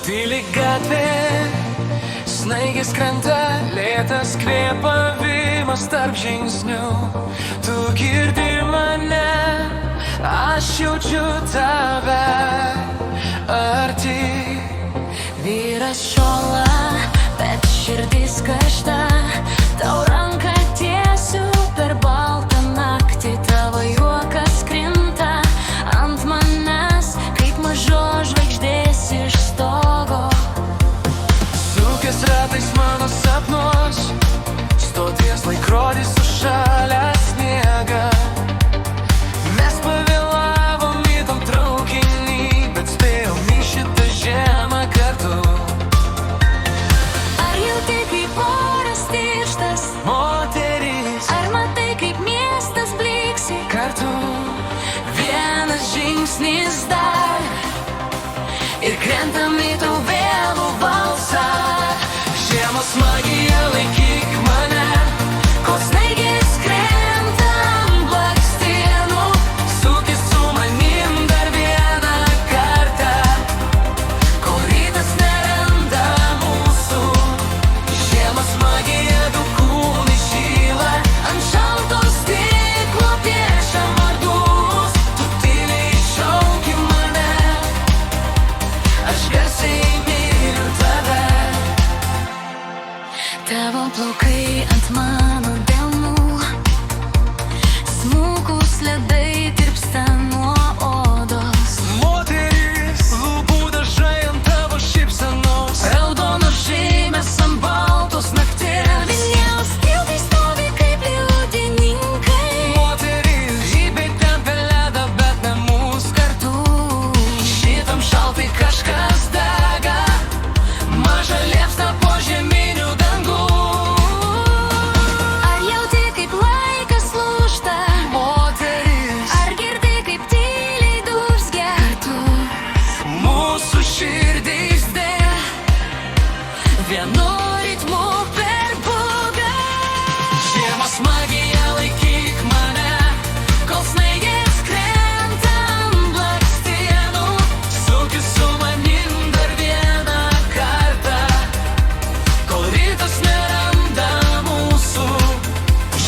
Tyli gatvė, snaigės krenta, lėtas kvėpavimas tarp žingsnių. Tu girdi mane, aš jaučiu tave arti. Vyras šola, bet širdis karšta, tau ranką tiesiu per baltą naktį. Tavo juokas krinta ant manęs, kaip mažos žvaigždės iš stogo. Sukės ratais mano sapnuos, stoties laikrodis sušalę sniegą. Mes pavėlavom į tam traukinį, bet spėjom į šitą žiemą kartu. Ar jauti kaip oras tirštas, Moteris, ar matai kaip miestas bliksi kartu. vienas žingsnis dar ir krentam į tau vėlų valsą. Žiemos magija, laikyk mane, Kol snaigės krenta ant blakstienų, sukis su manim dar vieną kartą, kol rytas neranda mūsų. žiemos magija, du kūnai šyla, Ant šalto stiklo piešia vardus. tu tyliai šauki mane, aš garsiai myliu tave. Tavo plaukai ant mano delnų, smulkūs ledai tirpsta nuo odos. Moteris, lūpų dažai ant tavo šypsenos, Raudonos žymės ant baltos nakties. Vilniaus tiltai stovi kaip liudininkai. moteris, žybiai tempia ledą, bet ne mūsų kartu. Šitam šaltai kažkas dega, maža liepsna po žeminių dangų. Ar jauti kaip laikas lūžta, Moteris, ar girdi kaip tyliai dūzgia kartu. mūsų širdys dega Vienu ritmu per būgą. žiemos magija, laikyk mane, Kol snaigės krenta ant blakstienų, sukis su manim dar vieną kartą, kol rytas neranda mūsų.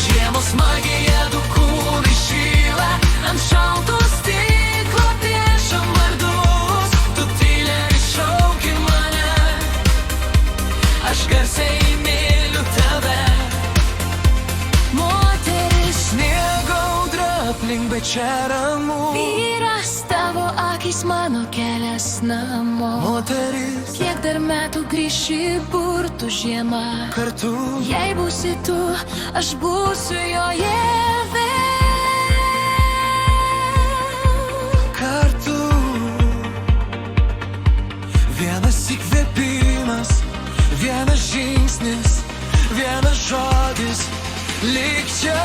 Žiemos magija, du kūnai šyla, ant šalto stiklo piešia vardus, tu tyliai šauki mane, aš garsiai myliu tave. moteris. Sniego audra aplink, bet čia ramu. Vyras, tavo akys mano kelias namo. Moteris, Kiek dar metų grįši burtų žiema. kartu. Jei būsi tu, aš būsiu joje vėl. Kartu vienas įkvėpimas, vienas žingsnis, vienas žodis, lik čia.